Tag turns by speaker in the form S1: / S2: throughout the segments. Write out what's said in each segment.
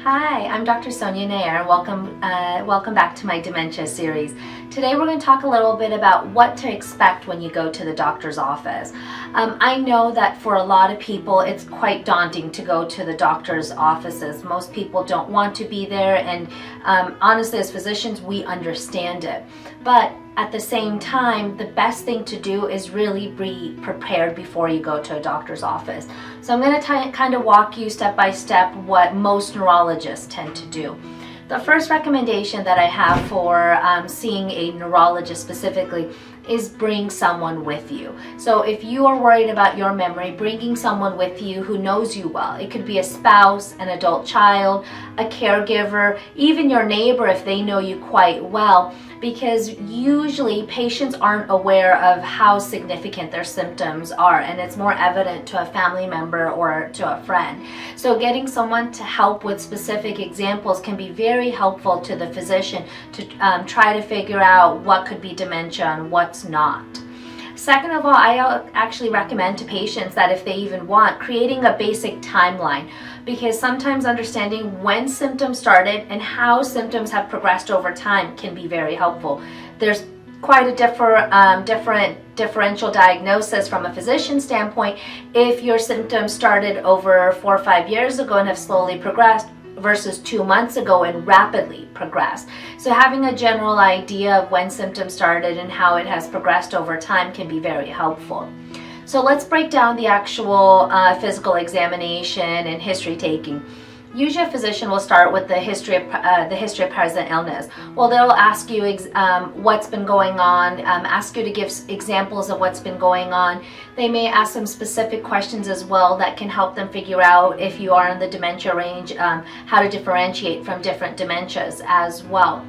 S1: Hi, I'm Dr. Sonia Nayyar, and welcome back to my dementia series. Today we're going to talk a little bit about what to expect when you go to the doctor's office. I know that for a lot of people it's quite daunting to go to the doctor's offices. Most people don't want to be there, and honestly, as physicians, we understand it. But at the same time, the best thing to do is really be prepared before you go to a doctor's office. So I'm going to kind of walk you step by step what most neurologists tend to do. The first recommendation that I have for seeing a neurologist specifically is bring someone with you. So if you are worried about your memory, bringing someone with you who knows you well. It could be a spouse, an adult child, a caregiver, even your neighbor if they know you quite well, because usually patients aren't aware of how significant their symptoms are, and it's more evident to a family member or to a friend. So getting someone to help with specific examples can be very helpful to the physician to try to figure out what could be dementia and what's not. Second of all, I actually recommend to patients that if they even want, creating a basic timeline, because sometimes understanding when symptoms started and how symptoms have progressed over time can be very helpful. There's quite a differential diagnosis from a physician standpoint if your symptoms started over 4 or 5 years ago and have slowly progressed versus 2 months ago and rapidly progressed. So having a general idea of when symptoms started and how it has progressed over time can be very helpful. So let's break down the actual physical examination and history taking. Usually a physician will start with the history of present illness. Well, they'll ask you what's been going on, ask you to give examples of what's been going on. They may ask some specific questions as well that can help them figure out if you are in the dementia range, how to differentiate from different dementias as well.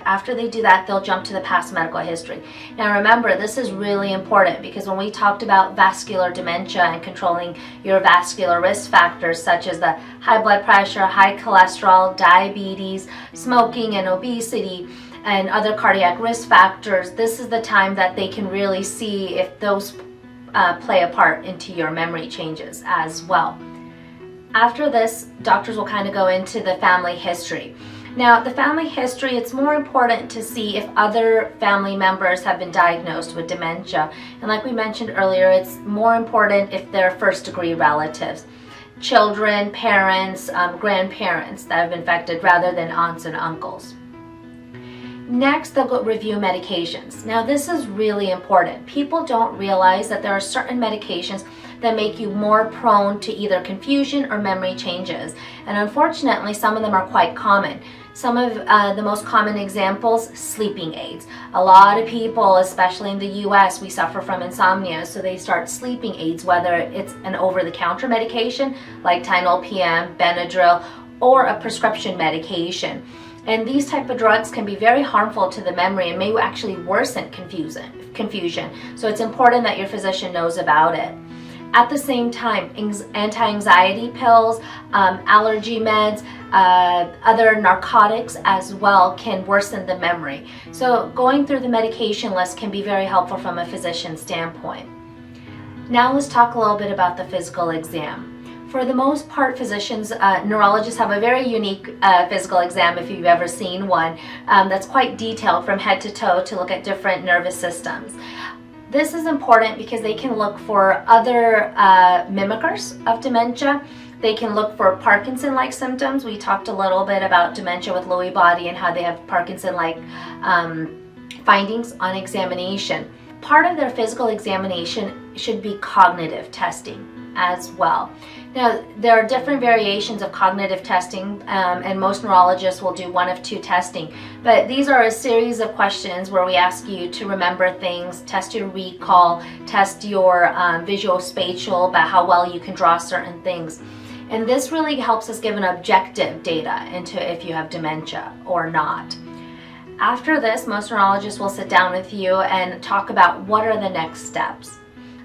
S1: After they do that, they'll jump to the past medical history. Now remember, this is really important because when we talked about vascular dementia and controlling your vascular risk factors such as the high blood pressure, high cholesterol, diabetes, smoking and obesity, and other cardiac risk factors, this is the time that they can really see if those play a part into your memory changes as well. After this, doctors will kind of go into the family history. Now, the family history, it's more important to see if other family members have been diagnosed with dementia. And like we mentioned earlier, it's more important if they're first-degree relatives. Children, parents, grandparents that have been affected rather than aunts and uncles. Next, they'll go review medications. Now, this is really important. People don't realize that there are certain medications that make you more prone to either confusion or memory changes. And unfortunately, some of them are quite common. Some of the most common examples, sleeping aids. A lot of people, especially in the US, we suffer from insomnia, so they start sleeping aids, whether it's an over-the-counter medication like Tylenol PM, Benadryl, or a prescription medication. And these type of drugs can be very harmful to the memory and may actually worsen confusion. So it's important that your physician knows about it. At the same time, anti-anxiety pills, allergy meds, other narcotics as well can worsen the memory. So going through the medication list can be very helpful from a physician standpoint. Now let's talk a little bit about the physical exam. For the most part, physicians, neurologists have a very unique physical exam if you've ever seen one that's quite detailed from head to toe to look at different nervous systems. This is important because they can look for other mimickers of dementia. They can look for Parkinson-like symptoms. We talked a little bit about dementia with Lewy body and how they have Parkinson-like findings on examination. Part of their physical examination should be cognitive testing as well. Now, there are different variations of cognitive testing, and most neurologists will do one of two testing. But these are a series of questions where we ask you to remember things, test your recall, test your visual spatial, about how well you can draw certain things. And this really helps us give an objective data into if you have dementia or not. After this, most neurologists will sit down with you and talk about what are the next steps.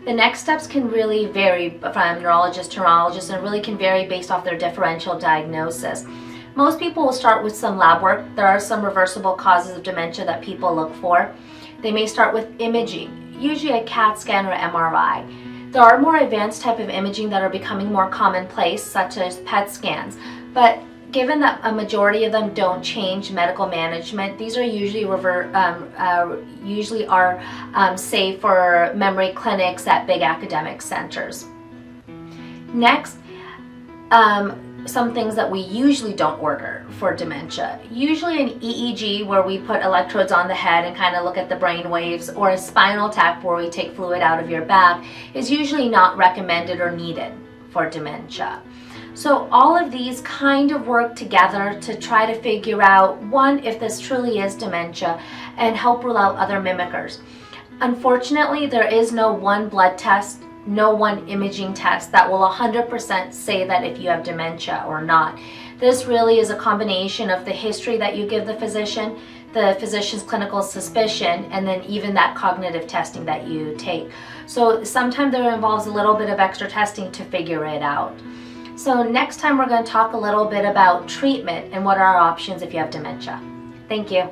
S1: The next steps can really vary from neurologist to neurologist and really can vary based off their differential diagnosis. Most people will start with some lab work. There are some reversible causes of dementia that people look for. They may start with imaging, usually a CAT scan or MRI. There are more advanced type of imaging that are becoming more commonplace, such as PET scans. But given that a majority of them don't change medical management, these are usually safe for memory clinics at big academic centers. Next, some things that we usually don't order for dementia. Usually an EEG, where we put electrodes on the head and kind of look at the brain waves, or a spinal tap where we take fluid out of your back, is usually not recommended or needed for dementia. So all of these kind of work together to try to figure out, one, if this truly is dementia, and help rule out other mimickers. Unfortunately, there is no one blood test, no one imaging test that will 100% say that if you have dementia or not. This really is a combination of the history that you give the physician's clinical suspicion, and then even that cognitive testing that you take. So sometimes there involves a little bit of extra testing to figure it out. So next time we're going to talk a little bit about treatment and what are our options if you have dementia. Thank you.